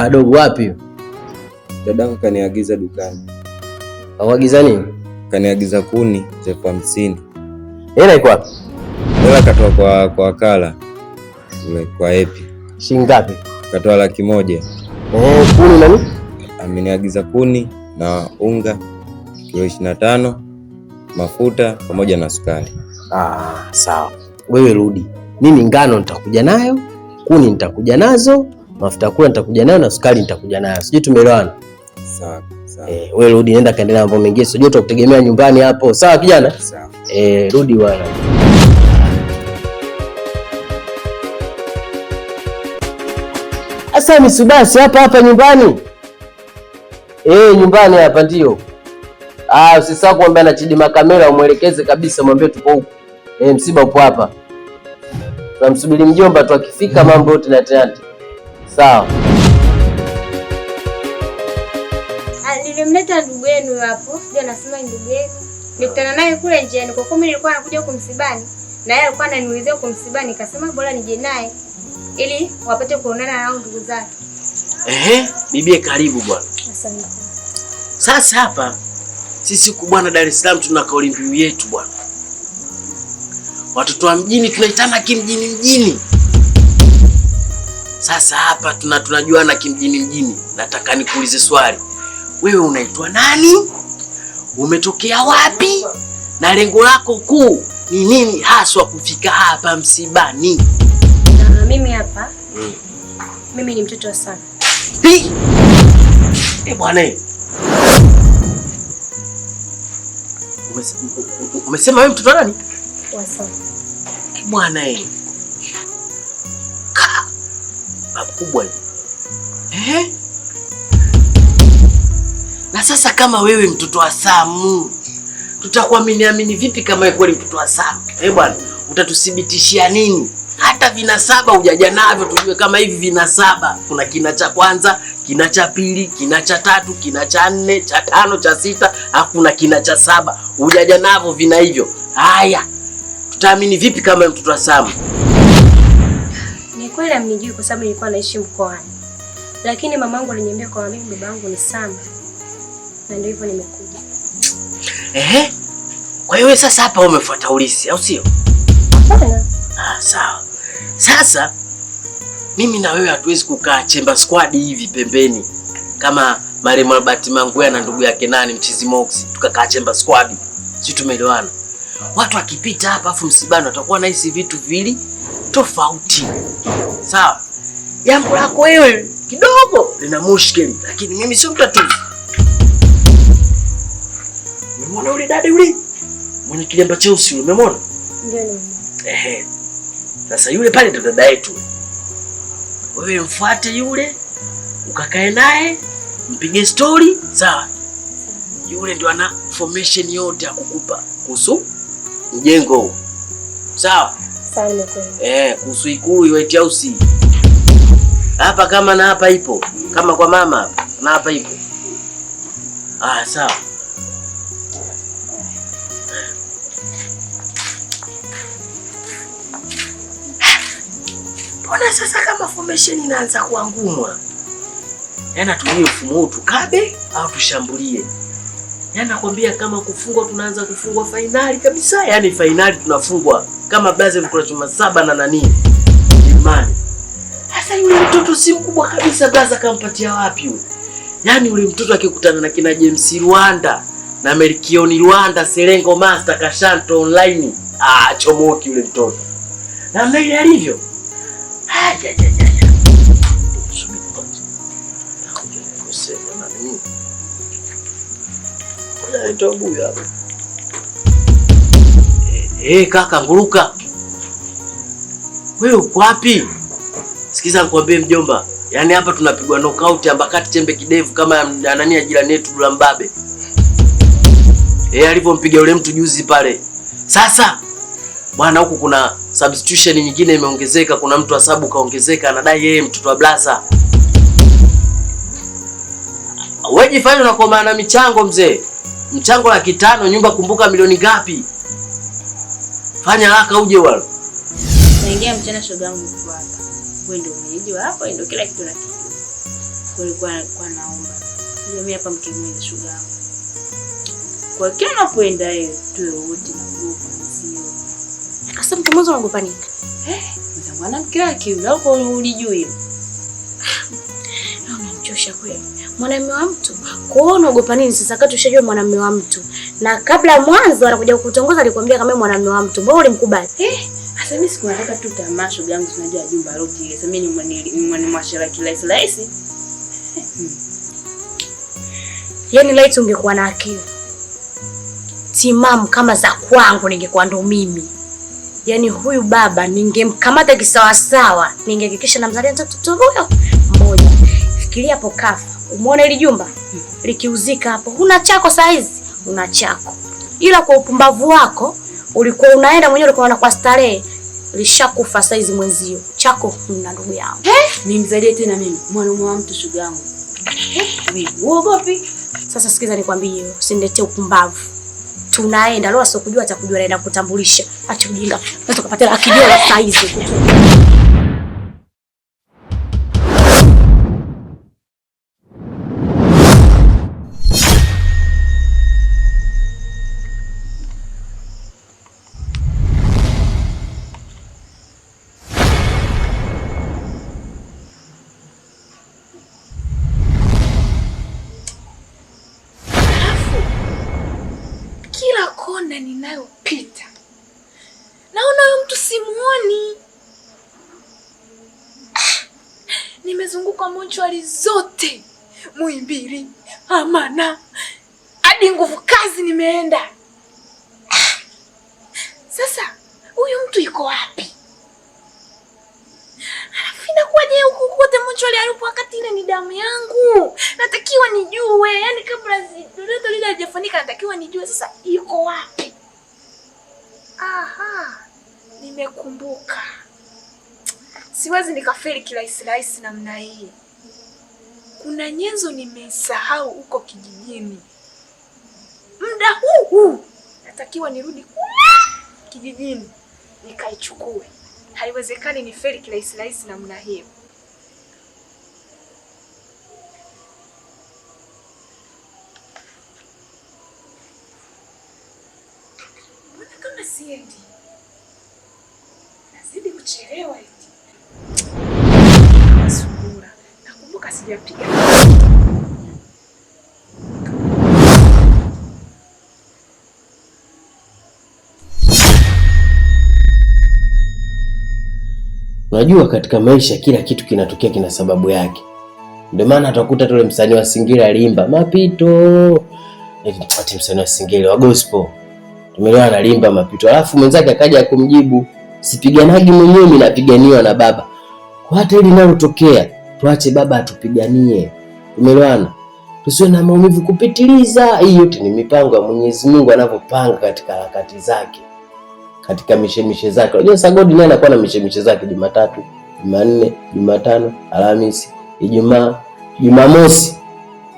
dogo wapi? Dadangu kaniagiza dukani. Auagiza nini? Kaniagiza kuni za 50. Hela iko wapi? Hela katoa kwa wakala. Kwa Epi. Shilingi ngapi? Katoa 100,000. Kuni nani? Ameniagiza kuni na unga kilo 25, mafuta pamoja na sukari. Sawa. Wewe rudi. Mimi ngano nitakuja nayo, kuni nitakuja nazo, mafuta kula nitakuja nayo na sukari nitakuja nayo. Sijui tumeelewana? Sawa. Wewe rudi, nenda kaendelea mambo mengine. Sijui utakutegemea nyumbani hapo. Sawa kijana? Sawa. Rudi bwana. Asa misubasi hapa nyumbani. Nyumbani hapa ndio. Usisahau kuambia na Chidima kamera umuelekeze kabisa, mwambie tuko huko. Msiba upo hapa. Tunamsubiri mjomba tu, akifika mambo yote na tayari. Sawa. Nilimleta ndugu yenu hapo. Sio nasema ndugu yenu. Nikutana naye kule njiani kwa kuwa mimi nilikuwa nakuja huko msibani. Na yeye alikuwa ananiulizia huko msibani, nikasema bora nije naye ili wapate kuonana nao ndugu zake. Bibie karibu bwana. Asante. Sasa hapa sisi huku bwana Dar es Salaam tuna kauli mbiu yetu bwana. Watoto wa mjini tunaitana kimjini. Sasa hapa tunajuana kimjini. Nataka nikuulize swali. Wewe unaitwa nani? Umetokea wapi? Na lengo lako kuu ni nini haswa kufika hapa msibani? Mimi hapa. Mimi ni mtoto wa Sam. Bwana. Umesema wewe mtoto wa nani? Wa Sam. Bwana kubwa. Na sasa kama wewe mtoto wa Samu, tutakuamini vipi kama wewe kweli mtoto wa Samu? Bwana, utatuthibitishia nini? Hata vinasaba hujaja navyo tujue kama hivi vinasaba. Kuna kina cha kwanza, kina cha pili, kina cha tatu, kina cha 4, cha 5, cha 6, hakuna kina cha 7. Hujaja navyo vina hivyo. Haya. Tutaamini vipi kama mtoto wa Samu? Ni kweli amnijui kwa sababu nilikuwa naishi mkoani. Lakini mamangu aliniambia kwa mimi babangu ni Samu. Na ndio hivyo nimekuja. Kwa hiyo sasa hapa umefuata ulisi, au sio? Hapana. Sawa. Sasa mimi na wewe hatuwezi kukaa Chemba Squad hivi pembeni kama Maremo Albert Mangwea na ndugu yake nani Mchizi Mox, tukakaa Chemba Squad. Sisi tumeelewana. Watu akipita hapa afu msibani watakuwa na hisi vitu vili tofauti. Sawa? Jambo lako wewe kidogo lina mushkeli, lakini mimi sio mtatuzi. Umemwona yule dada yule? Mwenye kilemba cheusi yule, umemwona? Ndio. Sasa yule pale ndo dada yetu. Wewe mfuate yule, ukakae naye, mpige story, sawa? Yule ndo ana information yote ya kukupa kuhusu mjengo. Sawa? Sawa kweli. Kuhusu Ikulu White House. Hapa kama na hapa ipo. Kama kwa mama hapa na hapa ipo. Sawa. Mbona sasa kama formation inaanza kuwa ngumu? Tumie mfumo huu tukabe au tushambulie? Nakwambia kama kufungwa tunaanza kufungwa finali kabisa. Finali tunafungwa kama Brazil kuna chuma 7 na nani? Imani. Sasa yule mtoto si mkubwa kabisa, Brazil kampatia wapi yule? Yule mtoto akikutana na kina James Rwanda na Melkioni Rwanda, Serengo Master, Kashanto online. Chomoki yule mtoto. Na mimi alivyo. Kaka nguruka. Wewe uko wapi? Sikiza nikwambie mjomba. Hapa tunapigwa knockout ambakati chembe kidevu kama nani ya jirani yetu Dula Mbabe. Alipompiga yule mtu juzi pale. Sasa bwana huku kuna substitution nyingine imeongezeka, kuna mtu asabu kaongezeka anadai yeye mtoto wa Blasa. Wewe jifanye unakoma na michango mzee. Mchango 500, nyumba kumbuka milioni ngapi? Fanya haraka uje wala. Naingia mchana shoga yangu kwa hapa. Wewe ndio mwenyeji wa hapa, ndio kila kitu nakijua. Walikuwa naomba. Mimi hapa mke mwenye shuga yangu. Kwa kila unapoenda tuwe wote na nguvu mzio. Sasa mtu mmoja unaogopa nini? Mwanamke wake yule huko ulijui hilo. Unamchosha kweli. Mwanamume wa mtu. Kwa hiyo unaogopa nini sasa kati ushajua mwanamume wa mtu? Na kabla mwanzo anakuja kukutongoza alikwambia kama mwanamume wa mtu. Mbona ulimkubali? Sasa mimi siku nataka tu tamasha yangu tunajua jumba lote ile. Sasa mimi ni mwashara kilaisi. Yaani laiti ungekuwa na akili timamu kama za kwangu ningekuwa ndo mimi. Yaani huyu baba ningemkamata kisawasawa, ningehakikisha namzalia mtoto huyo mmoja. Fikiria hapo kafa. Umeona ile jumba? Likiuzika hapo. Huna chako saizi, una chako. Ila kwa upumbavu wako ulikuwa unaenda mwenyewe ulikuwa unakuwa starehe. Lishakufa saizi mwenzio. Chako huna ndugu yangu. Nimzalie tena mimi mwanamume wa mtu shuga yangu. Wewe uogopi? Sasa sikiza nikwambie, usiniletee upumbavu. Tunaenda, leo asokujua atakujua naenda kutambulisha. Acha ujinga. Nataka kupata akijua la saizi. Kona ninayopita naona huyo mtu simuoni. Nimezunguka mochwari zote, Muhimbili, Amana, hadi Nguvu Kazi nimeenda. Sasa huyu mtu yuko wapi? Alafu inakuwaje huku kote mochwari alipo wakati ile ni damu yangu? Natakiwa nijue, yani kabla lolote lile halijafanika natakiwa nijue sasa yuko wapi? Aha, nimekumbuka. Siwezi nikafeli kirahisi namna hii. Kuna nyenzo nimesahau huko kijijini. Muda huu natakiwa nirudi kule kijijini nikaichukue. Haiwezekani nifeli kirahisi namna hiyo. Mbona kama siendi? Nazidi kuchelewa eti. Sungura. Nakumbuka sijapiga. Unajua katika maisha kila kitu kinatokea kina sababu yake. Ndio maana utakuta tule msanii wa Singeli aliimba mapito. Ati msanii wa Singeli wa gospel. Tumeelewa analimba mapito. Alafu mwenzake akaja kumjibu, sipiganagi mwenyewe mimi napiganiwa na baba. Kwa hata hili linalotokea, tuache baba atupiganie. Tumeelewana? Tusiwe na maumivu kupitiliza. Hii yote ni mipango ya Mwenyezi Mungu anavyopanga katika harakati zake. Katika mishemishe zake. Unajua Sagodi naye anakuwa na mishemishe zake Jumatatu, Jumanne, Jumatano, Alhamisi, Ijumaa, Jumamosi.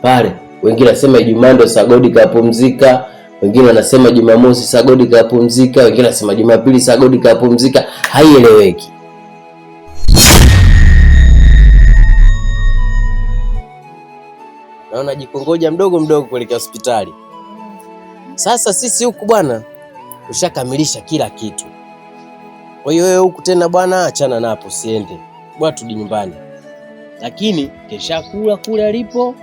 Pale wengine wanasema Ijumaa ndio Sagodi kapumzika, wengine wanasema Jumamosi Sagodi kapumzika, wengine wanasema Jumapili Sagodi kapumzika, haieleweki. Naona jikongoja mdogo kuelekea hospitali. Sasa sisi huku bwana ushakamilisha kila kitu. Kwa hiyo wewe huku tena bwana achana napo siende. Bwana turudi nyumbani. Lakini kesha kula kule alipo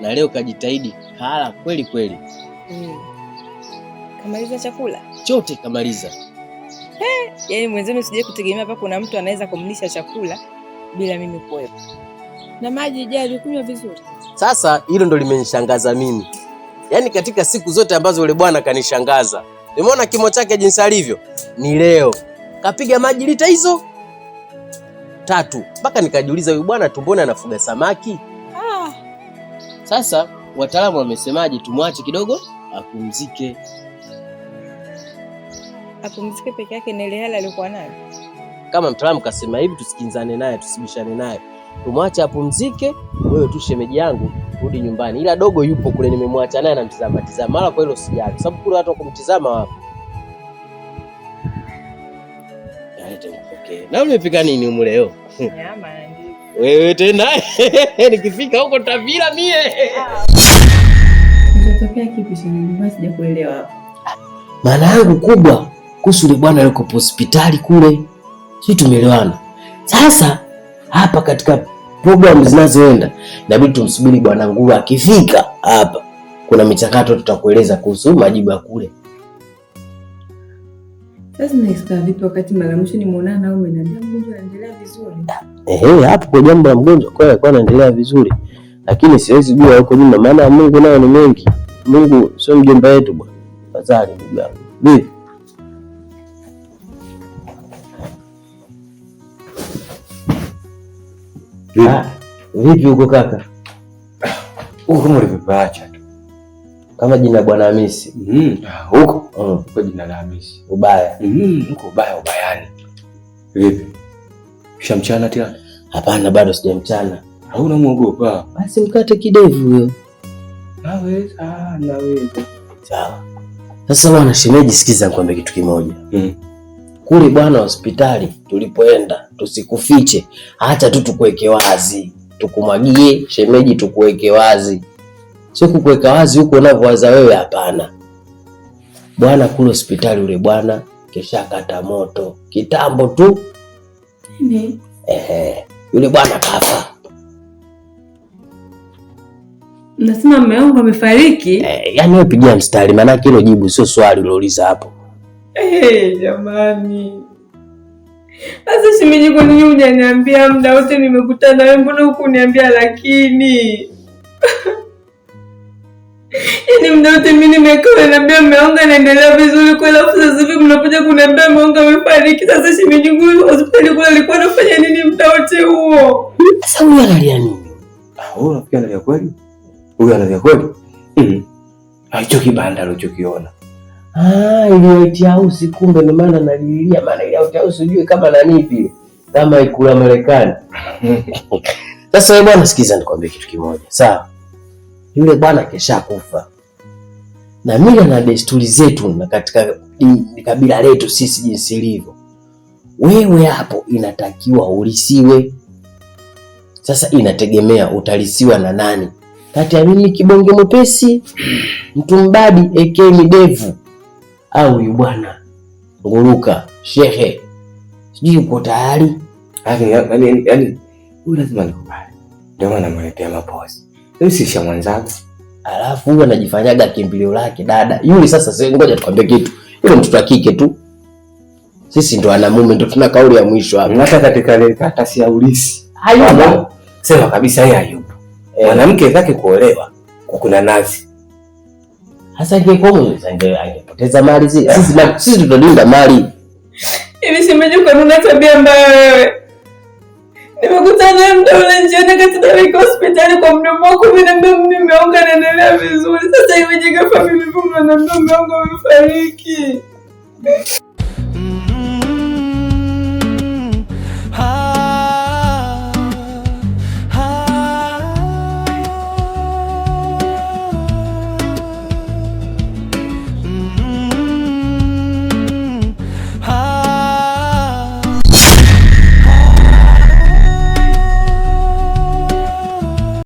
na leo kajitahidi kala kweli. Kamaliza chakula? Chote kamaliza. Yaani mwenzenu sije kutegemea hapa kuna mtu anaweza kumlisha chakula bila mimi kuwepo. Na maji je, kunywa vizuri? Sasa hilo ndo limenishangaza mimi. Yaani katika siku zote ambazo yule bwana kanishangaza. Nimeona kimo chake jinsi alivyo. Ni leo kapiga maji lita hizo 3. Mpaka nikajiuliza huyu bwana tumboni anafuga samaki? Sasa wataalamu wamesemaje tumwache kidogo apumzike. Apumzike peke yake na ile hela alikuwa nayo? Kama mtaalamu kasema hivi tusikinzane naye, tusibishane naye. Tumwache apumzike, wewe tu shemeji yangu rudi nyumbani. Ila dogo yupo kule nimemwacha naye anamtizama. Mara kwa hilo sijali. Sababu kule watu wakumtizama wapo. Yalete nipokee. Na umepika nini humu leo? Nyama na ndizi. Wewe tena nikifika huko Tavila mie. Unatokea kipi shemeji? Basi sijakuelewa hapo. Maana yangu kubwa kuhusu yule bwana yuko hospitali kule. Sisi tumeelewana. Sasa hapa katika program zinazoenda inabidi tumsubiri bwana Nguru akifika hapa. Kuna michakato tutakueleza kuhusu majibu ya kule. Sasa naisikia vipi wakati mara mwisho nimeonana na wewe umeniambia mgonjwa anaendelea vizuri? Hapo kwa jambo la mgonjwa kwa alikuwa anaendelea vizuri. Lakini siwezi jua huko nyuma maana Mungu naye ni mengi. Mungu sio mjomba wetu bwana. Fadhali ndugu yangu. Vipi? Vipi huko kaka? Huko mlipaacha tu. Kama jina bwana Hamisi. Huko jina la Hamisi. Ubaya. Huko ubayani. Vipi? Shamchana tena? Hapana bado sijamchana. Hauna muogopa? Basi mkate kidevu huyo. Naweza. Sawa. Sasa bwana shemeji, sikiza nikwambie kitu kimoja. Kule bwana hospitali tulipoenda tusikufiche, acha tu tukuweke wazi. Tukumwagie shemeji, tukuweke wazi. Sio kukuweka wazi huko unavyowaza wewe, hapana. Bwana kule hospitali yule bwana kesha kata moto kitambo tu. Yule bwana kafa. Nasema mume wangu amefariki? Yaani wewe pigia mstari maana hilo jibu sio swali uliouliza hapo. Jamani. Sasa shemeji, kwa nini hujaniambia muda wote nimekutana wewe, mbona hukuniambia lakini? Yaani muda wote mimi nimekaa naambia mume wangu anaendelea vizuri kwa alafu sasa hivi mnakuja kuniambia mume wangu amefariki. Sasa shemeji, hospitali kule alikuwa anafanya nini muda wote huo? Sasa huyu analia nini? Wewe unafikiri analia kweli? Huyu analia kweli? Hicho kibanda alichokiona. Ile White House kumbe ndio maana analilia, maana ile White House unajue kama nani vile. Kama ikula Marekani. Sasa wewe bwana sikiza nikwambie kitu kimoja. Sawa? Yule bwana kesha kufa. Na mila na desturi zetu na katika kabila letu sisi jinsi ilivyo. Wewe hapo inatakiwa ulisiwe. Sasa inategemea utalisiwa na nani. Kati ya mimi kibonge mwepesi, mtu mbadi aka midevu, au huyu bwana Nguruka shehe. Sijui uko tayari? Yaani huyu lazima nikubali. Ndio maana namletea mapozi. Mimi si sha mwanzangu. Alafu huyu anajifanyaga kimbilio lake dada. Yule sasa ngoja tukwambie kitu. Yule mtoto wa kike tu. Sisi ndo wanamume ndo tuna kauli ya mwisho hapa. Hata katika ile karatasi ya ulisi. Hayupo. Sema kabisa yeye hayupo. Mwanamke zake kuolewa kuna nazi. Hasa ingekuwa angepoteza mali zile. Sisi tutalinda mali. Hivi shemeji, kwa nini tabia mbaya wewe? Nimekutana muda ule njiani katika hospitali kwa mdomo wako umeniambia mume wangu anaendelea vizuri. Sasa iweje ghafla mimi mnaambia mume wangu amefariki?